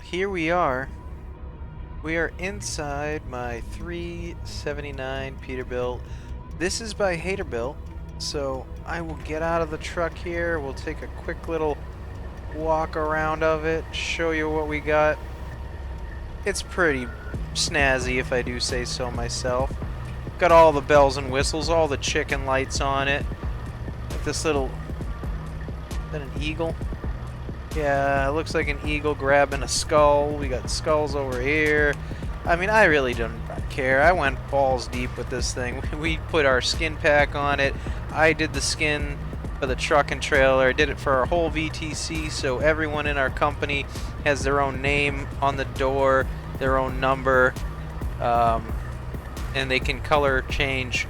here we are. We are inside my 379 Peterbilt. This is by Haterbilt, so I will get out of the truck here. We'll take a quick little walk around of it, show you what we got. It's pretty snazzy, if I do say so myself. Got all the bells and whistles, all the chicken lights on it. Like this little... Is that an eagle? Yeah, it looks like an eagle grabbing a skull. We got skulls over here. I mean, I really don't care. I went balls deep with this thing. We put our skin pack on it. I did the skin for the truck and trailer. I did it for our whole VTC, so everyone in our company has their own name on the door, their own number, and they can color change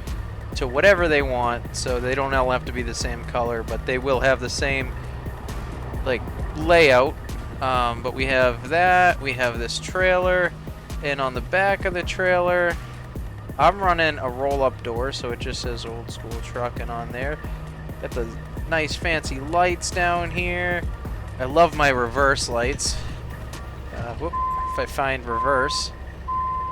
to whatever they want, so they don't all have to be the same color, but they will have the same like layout. But we have that, we have this trailer, and on the back of the trailer I'm running a roll-up door, so it just says old school trucking on there. Got the nice fancy lights down here. I love my reverse lights. Whoop, if I find reverse.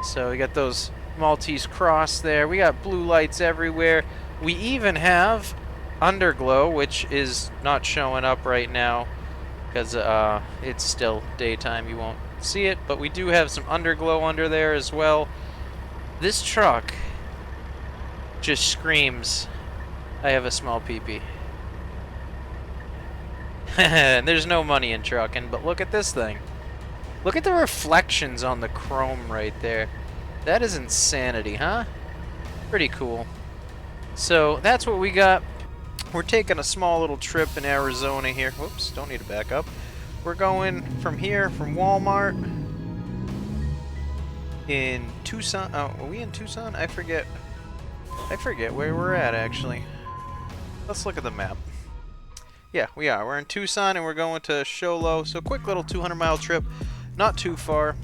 So we got those Maltese cross there. We got blue lights everywhere. We even have underglow, which is not showing up right now because it's still daytime. You won't see it, but we do have some underglow under there as well. This truck just screams, I have a small peepee. And there's no money in trucking, but look at this thing. Look at the reflections on the chrome right there. That is insanity, huh? Pretty cool. So that's what we got. We're taking a small little trip in Arizona here. Whoops, don't need to back up. We're going from here, from Walmart in Tucson. Oh, are we in Tucson? I forget where we're at, actually. Let's look at the map. Yeah, we are. We're in Tucson and we're going to Show Low. So quick little 200-mile trip. Not too far.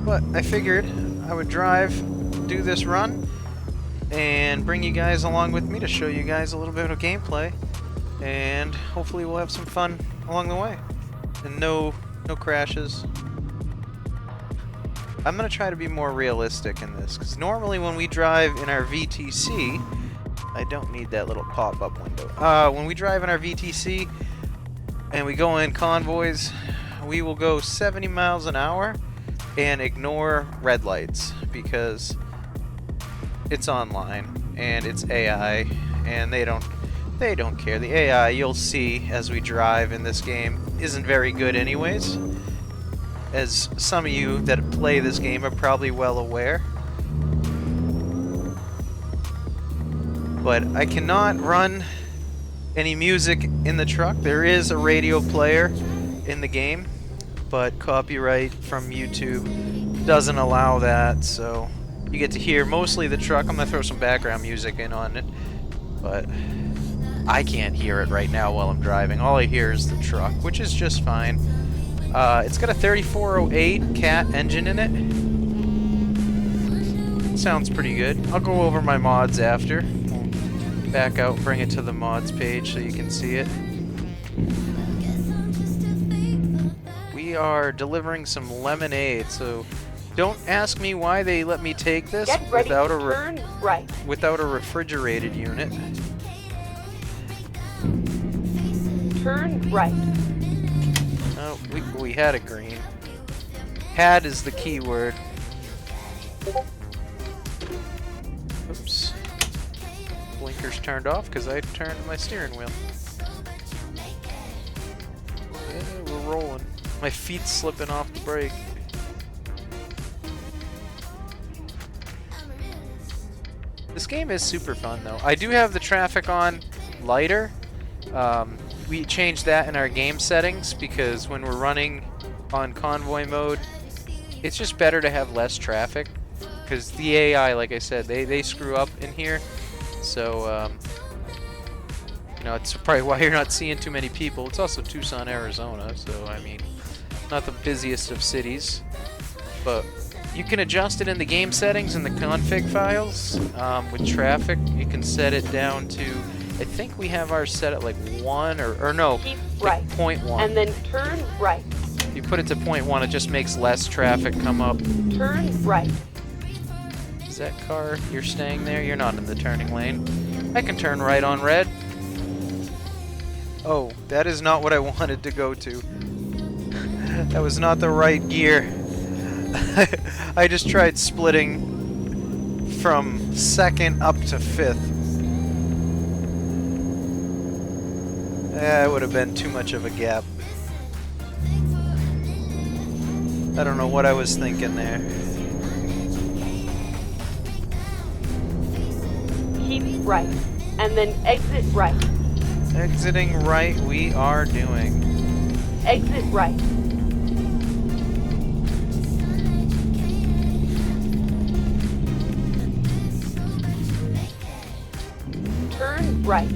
But I figured I would drive, do this run, and bring you guys along with me to show you guys a little bit of gameplay. And hopefully we'll have some fun along the way. And no crashes. I'm going to try to be more realistic in this, because normally when we drive in our VTC, I don't need that little pop-up window. When we drive in our VTC and we go in convoys, we will go 70 miles an hour and ignore red lights because it's online and it's AI and they don't care. The AI, you'll see as we drive in this game, isn't very good anyways, as some of you that play this game are probably well aware. But I cannot run any music in the truck. There is a radio player in the game, but copyright from YouTube doesn't allow that, so you get to hear mostly the truck. I'm gonna throw some background music in on it, but I can't hear it right now while I'm driving. All I hear is the truck, which is just fine. It's got a 3408 Cat engine in it. Sounds pretty good. I'll go over my mods after. Back out, bring it to the mods page so you can see it. We are delivering some lemonade, so don't ask me why they let me take this without a refrigerated unit. Turn right. Oh, we had a green. Had is the key word. Oops. Blinkers turned off because I turned my steering wheel. Yeah, we're rolling. My feet's slipping off the brake. This game is super fun though. I do have the traffic on lighter. We changed that in our game settings because when we're running on convoy mode, it's just better to have less traffic because the AI, like I said, they screw up in here. So, you know, it's probably why you're not seeing too many people. It's also Tucson, Arizona, so, I mean, not the busiest of cities. But you can adjust it in the game settings in the config files with traffic. You can set it down to I think we have ours set at like 1 or no, Keep like right. 0.1. And then turn right. If you put it to 0.1, it just makes less traffic come up. Turn right. Is that car, you're staying there? You're not in the turning lane. I can turn right on red. Oh, that is not what I wanted to go to. That was not the right gear. I just tried splitting from 2nd up to 5th. That would have been too much of a gap. I don't know what I was thinking there. Keep right. And then exit right. Exiting right, we are doing. Exit right. Turn right.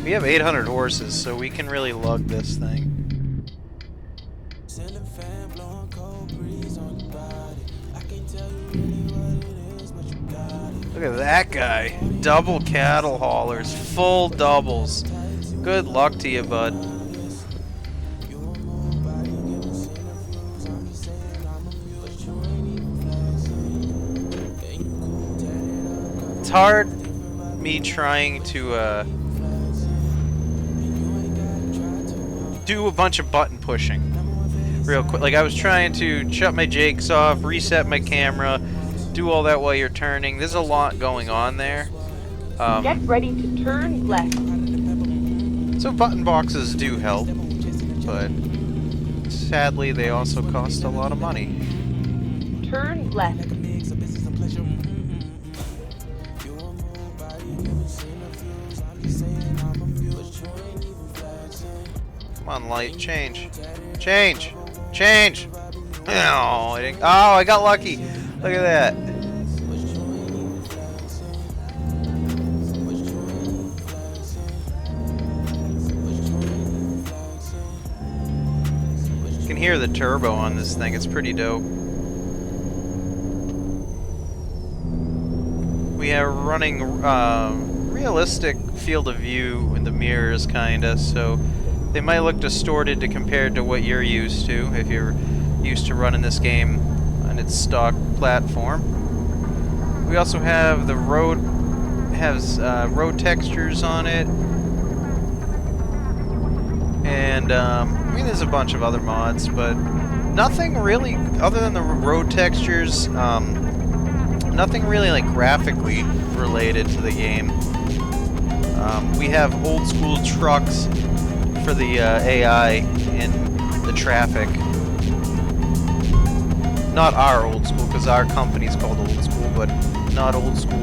We have 800 horses, so we can really lug this thing. Look at that guy. Double cattle haulers. Full doubles. Good luck to you, bud. It's hard me trying to do a bunch of button pushing real quick. Like I was trying to shut my jakes off, reset my camera, do all that while you're turning. There's a lot going on there. Get ready to turn left. So button boxes do help, but sadly they also cost a lot of money. Turn left. Come on, light, change. Change! Change! Oh, I got lucky. Look at that. You can hear the turbo on this thing. It's pretty dope. We are running realistic field of view in the mirrors, kinda, so they might look distorted to compared to what you're used to if you're used to running this game on its stock platform. We also have the road road textures on it, and I mean there's a bunch of other mods, but nothing really other than the road textures. Nothing really like graphically related to the game. We have old school trucks for the AI in the traffic. Not our old school, because our company's called Old School, but not old school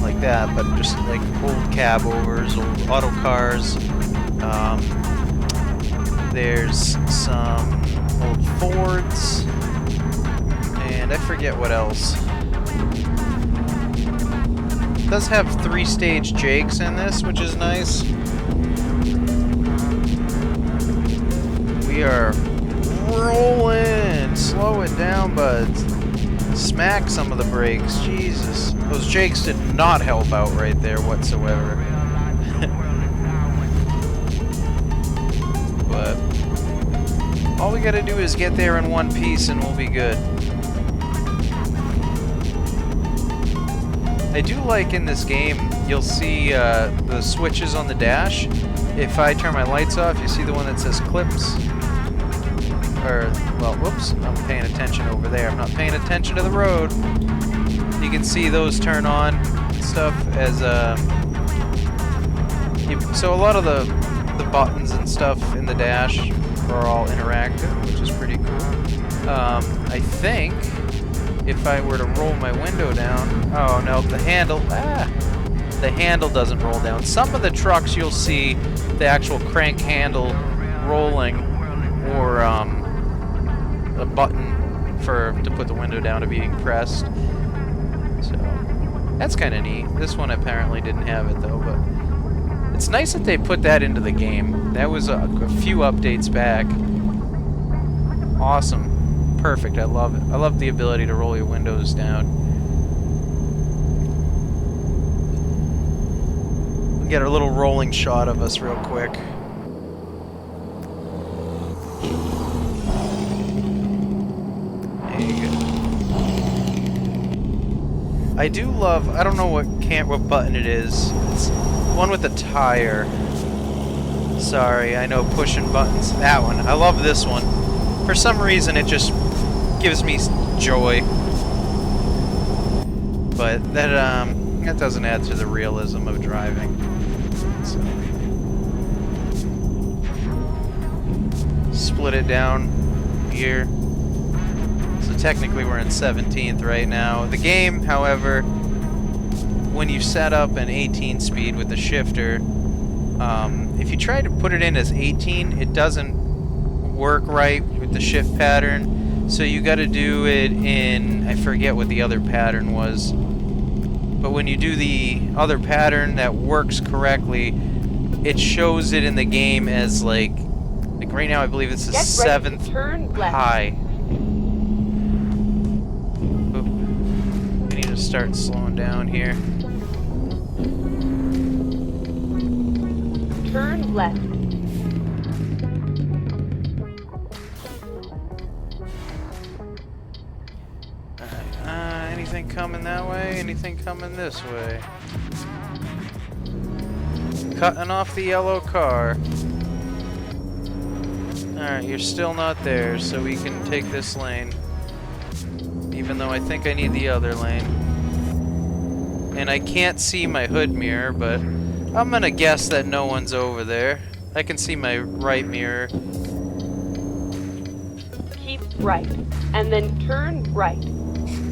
like that, but just like old cab overs, old auto cars. There's some old Fords, and I forget what else. It does have 3-stage jakes in this, which is nice. We are rolling. Slow it down, buds. Smack some of the brakes. Jesus. Those jakes did not help out right there whatsoever. But all we gotta do is get there in one piece and we'll be good. I do like in this game, you'll see the switches on the dash. If I turn my lights off, you see the one that says clips. Or, well, whoops, I'm paying attention over there. I'm not paying attention to the road. You can see those turn on and stuff as so a lot of the buttons and stuff in the dash are all interactive, which is pretty cool. I think if I were to roll my window down, oh no, the handle doesn't roll down. Some of the trucks you'll see the actual crank handle rolling, or a button to put the window down to being pressed. So that's kind of neat. This one apparently didn't have it though, but it's nice that they put that into the game. That was a few updates back. Awesome. Perfect. I love it. I love the ability to roll your windows down. Get a little rolling shot of us real quick. There you go. I do love, I don't know what button it is. It's one with the tire. Sorry, I know pushing buttons. That one. I love this one. For some reason, it just gives me joy. But that doesn't add to the realism of driving. So. Split it down here. So technically we're in 17th right now. The game, however, when you set up an 18 speed with the shifter, if you try to put it in as 18, it doesn't work right with the shift pattern. So you got to do it in, I forget what the other pattern was. But when you do the other pattern that works correctly, it shows it in the game as like right now I believe it's the 7th high. Oop. I need to start slowing down here. Turn left. Alright, anything coming that way? Anything coming this way? Cutting off the yellow car. Alright, you're still not there, so we can take this lane. Even though I think I need the other lane. And I can't see my hood mirror, but I'm gonna guess that no one's over there. I can see my right mirror. Keep right, and then turn right.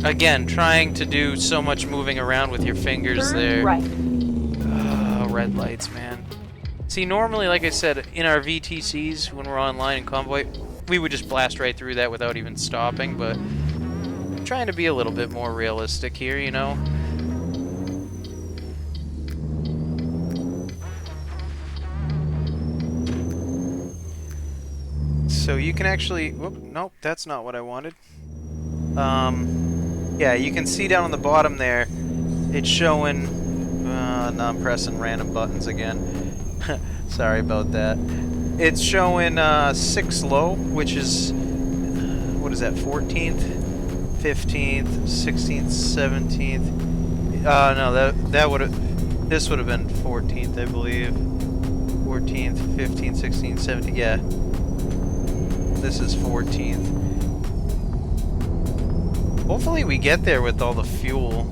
Again, trying to do so much moving around with your fingers Turn there. right. Oh, red lights, man. See, normally, like I said, in our VTCs, when we're online in Convoy, we would just blast right through that without even stopping, but I'm trying to be a little bit more realistic here, you know? So you can actually... Whoop, nope, that's not what I wanted. Yeah, you can see down on the bottom there, it's showing... no, I'm pressing random buttons again. Sorry about that. It's showing 6 low, which is... what is that, 14th? 15th, 16th, 17th... no, that would have... This would have been 14th, I believe. 14th, 15th, 16th, 17th, yeah. This is 14th. Hopefully we get there with all the fuel.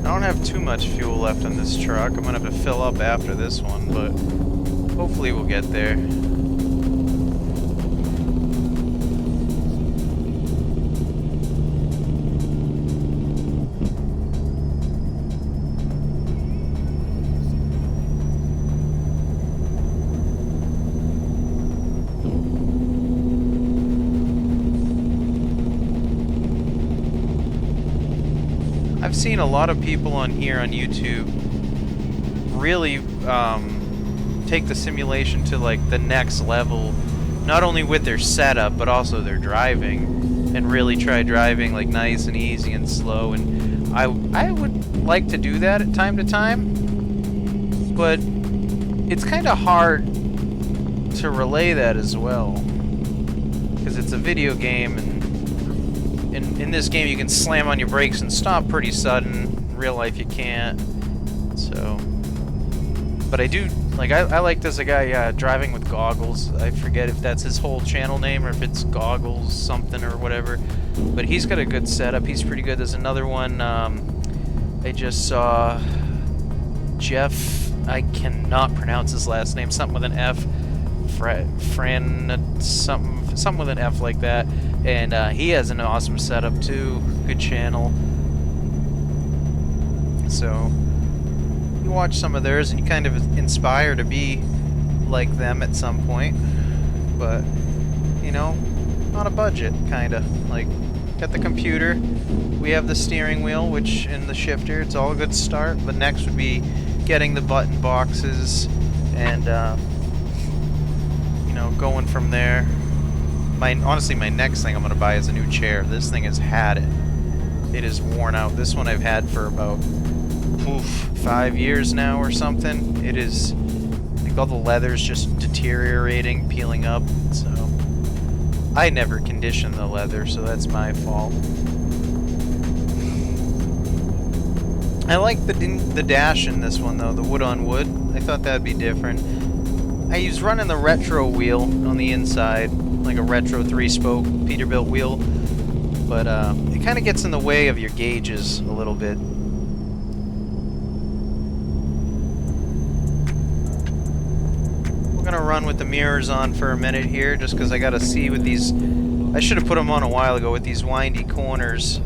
I don't have too much fuel left in this truck. I'm gonna have to fill up after this one, but hopefully we'll get there. I've seen a lot of people on here on YouTube really take the simulation to like the next level, not only with their setup but also their driving, and really try driving like nice and easy and slow. And I would like to do that at time to time, but it's kind of hard to relay that as well because it's a video game, and in this game you can slam on your brakes and stop pretty sudden. In real life you can't. So, but I do, like, I like there's a guy driving with goggles. I forget if that's his whole channel name or if it's goggles something or whatever, but he's got a good setup. He's pretty good. There's another one I just saw, Jeff, I cannot pronounce his last name, something with an F, Fran, something with an F like that. And he has an awesome setup too. Good channel. So you watch some of theirs and you kind of inspire to be like them at some point. But, you know, on a budget, kind of. Like, got the computer, we have the steering wheel, which in the shifter, it's all a good start. But next would be getting the button boxes and, you know, going from there. Honestly, my next thing I'm gonna buy is a new chair. This thing has had it. It is worn out. This one I've had for about 5 years now or something. It is, I think all the leather's just deteriorating, peeling up. So I never condition the leather, so that's my fault. I like the dash in this one though, the wood on wood. I thought that'd be different. I was running the retro wheel on the inside, like a retro 3-spoke Peterbilt wheel, but it kind of gets in the way of your gauges a little bit. We're gonna run with the mirrors on for a minute here, just because I gotta see with these. I should have put them on a while ago with these windy corners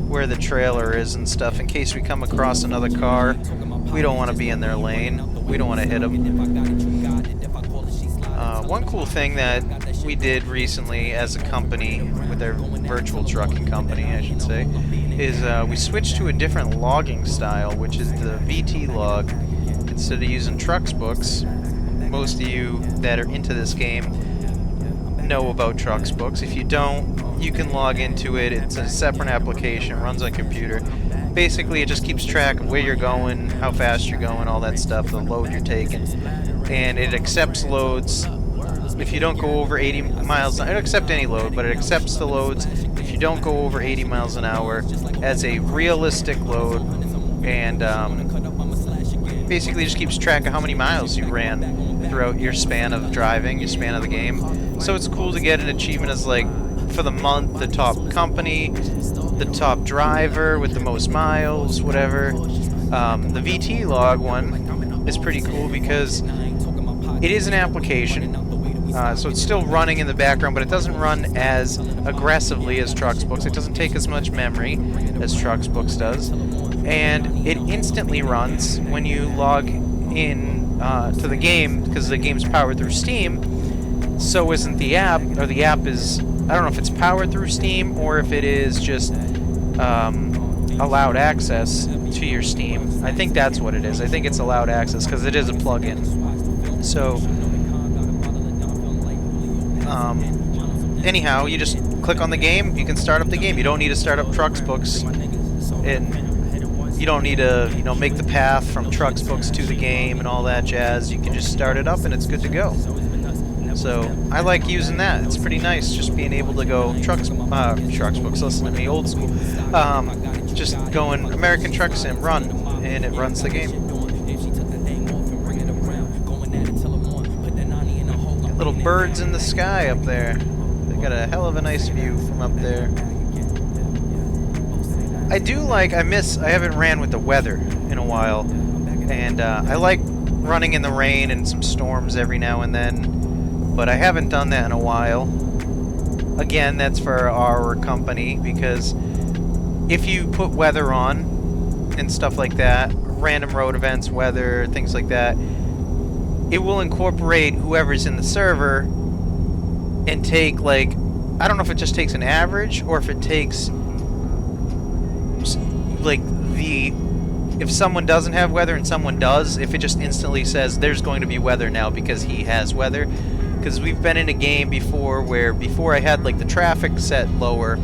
where the trailer is and stuff, in case we come across another car. We don't want to be in their lane. We don't want to hit them. One cool thing that we did recently as a company, with our virtual trucking company, I should say, is we switched to a different logging style, which is the VT log. Instead of using Trucksbooks, most of you that are into this game know about Trucksbooks. If you don't, you can log into it. It's a separate application, runs on computer. Basically, it just keeps track of where you're going, how fast you're going, all that stuff, the load you're taking. And it accepts loads. If you don't go over 80 miles, it don't accept any load, but it accepts the loads if you don't go over 80 miles an hour as a realistic load, and basically just keeps track of how many miles you ran throughout your span of driving, your span of the game. So it's cool to get an achievement as, like, for the month, the top company, the top driver with the most miles, whatever. The VT log one is pretty cool because it is an application, so it's still running in the background, but it doesn't run as aggressively as Trucksbooks. It doesn't take as much memory as Trucksbooks does, and it instantly runs when you log in to the game, because the game's powered through Steam. So isn't the app, or the app is, I don't know if it's powered through Steam or if it is just allowed access to your Steam. I think that's what it is. I think it's allowed access because it is a plugin. So, anyhow, you just click on the game, you can start up the game. You don't need to start up Trucksbooks, and you don't need to, you know, make the path from Trucksbooks to the game and all that jazz. You can just start it up and it's good to go. So I like using that. It's pretty nice just being able to go Trucksbooks, listen to me, old school. Just going American Truck Sim, run, and it runs the game. Little birds in the sky up there. They got a hell of a nice view from up there. I do like, I haven't ran with the weather in a while, and I like running in the rain and some storms every now and then. But I haven't done that in a while. Again, that's for our company, because if you put weather on and stuff like that, random road events, weather, things like that, it will incorporate whoever's in the server and take, like, I don't know if it just takes an average or if it takes, like, if someone doesn't have weather and someone does, if it just instantly says there's going to be weather now because he has weather. Because we've been in a game before where, before I had, like, the traffic set lower,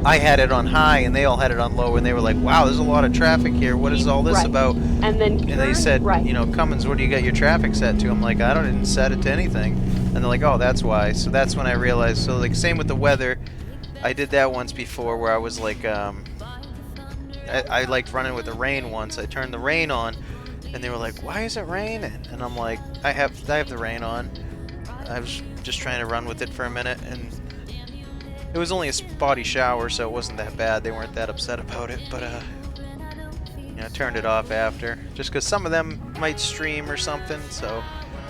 I had it on high and they all had it on low, and they were like, wow, there's a lot of traffic here, what is all this about? And they said, right. You know, Cummins, what do you got your traffic set to? I'm like, I didn't set it to anything. And they're like, oh, that's why. So that's when I realized. So, like, same with the weather. I did that once before where I was like, I liked running with the rain once. I turned the rain on, and they were like, why is it raining? And I'm like, I have the rain on. I was just trying to run with it for a minute, and it was only a spotty shower, so it wasn't that bad. They weren't that upset about it, but you know, I turned it off after, just because some of them might stream or something, so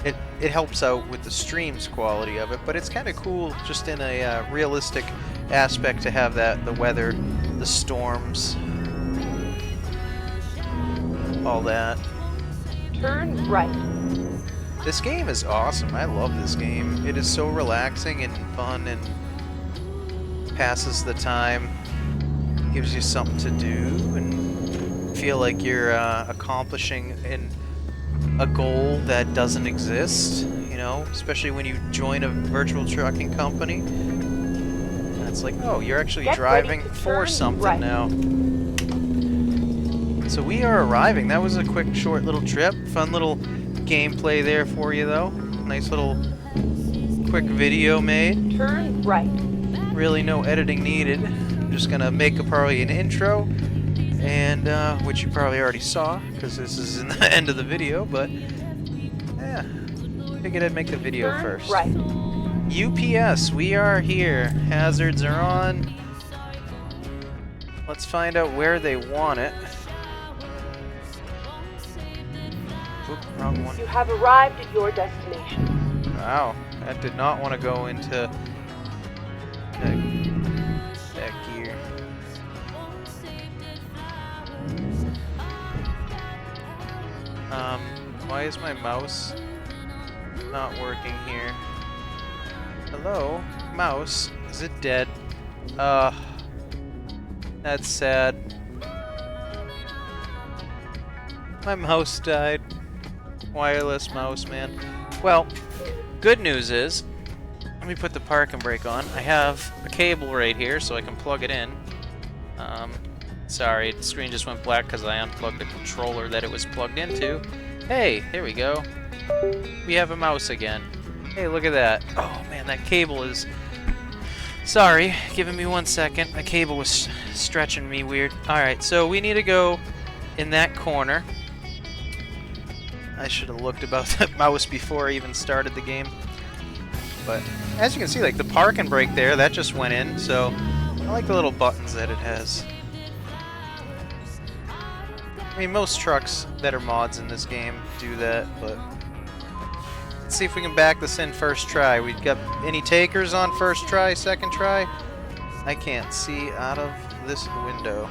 it helps out with the stream's quality of it. But it's kind of cool, just in a realistic aspect, to have that, the weather, the storms, all that. Turn right. This game is awesome. I love this game. It is so relaxing and fun and passes the time. Gives you something to do and feel like you're accomplishing a goal that doesn't exist. you know, especially when you join a virtual trucking company. And it's like, oh, you're actually Get driving ready to for turn something right. now. So we are arriving. That was a quick, short little trip. Fun little gameplay there for you, though. Nice little quick video made. Turn right. Really no editing needed. I'm just gonna make probably an intro, and which you probably already saw because this is in the end of the video. But yeah, figured I'd make the video Turn first. right. UPS, we are here. Hazards are on. Let's find out where they want it. Oop, wrong one. You have arrived at your destination. Wow, that did not want to go into that gear. Why is my mouse not working here? Hello? Mouse? Is it dead? That's sad. My mouse died. Wireless mouse, man. Well, good news is, let me put the parking brake on. I have a cable right here so I can plug it in. Sorry, the screen just went black because I unplugged the controller that it was plugged into. Hey, there we go. We have a mouse again. Hey, look at that. Oh man, that cable is... Sorry, giving me 1 second. My cable was stretching me weird. Alright, so we need to go in that corner. I should have looked about that mouse before I even started the game. But as you can see, like the park and brake there, that just went in, so I like the little buttons that it has. I mean, most trucks that are mods in this game do that, but let's see if we can back this in first try. We got any takers on first try, second try? I can't see out of this window.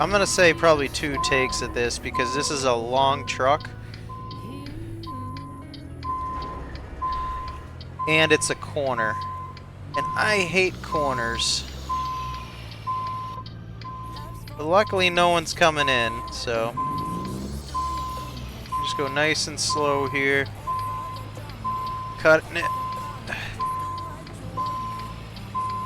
I'm gonna say probably 2 takes at this because this is a long truck. And it's a corner. And I hate corners. But luckily no one's coming in, so just go nice and slow here. Cutting it.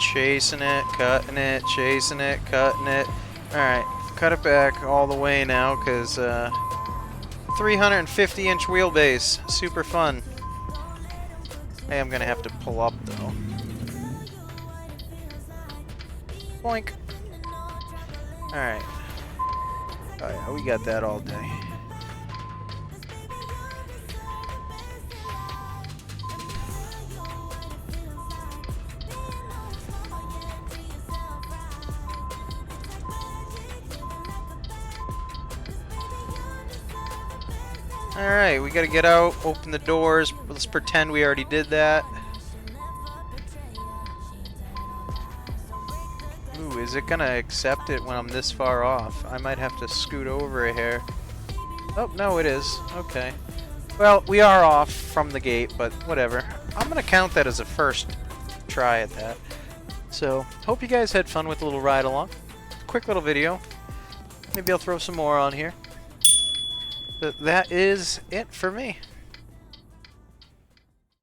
Chasing it, cutting it, chasing it, cutting it. Alright, cut it back all the way now, because 350-inch wheelbase. Super fun. Hey, I'm gonna have to pull up though. Boink. Alright. Oh yeah, we got that all day. Alright, we gotta get out, open the doors. Let's pretend we already did that. Ooh, is it gonna accept it when I'm this far off? I might have to scoot over a hair. Oh, no, it is. Okay. Well, we are off from the gate, but whatever. I'm gonna count that as a first try at that. So, hope you guys had fun with the little ride along. Quick little video. Maybe I'll throw some more on here. But that is it for me.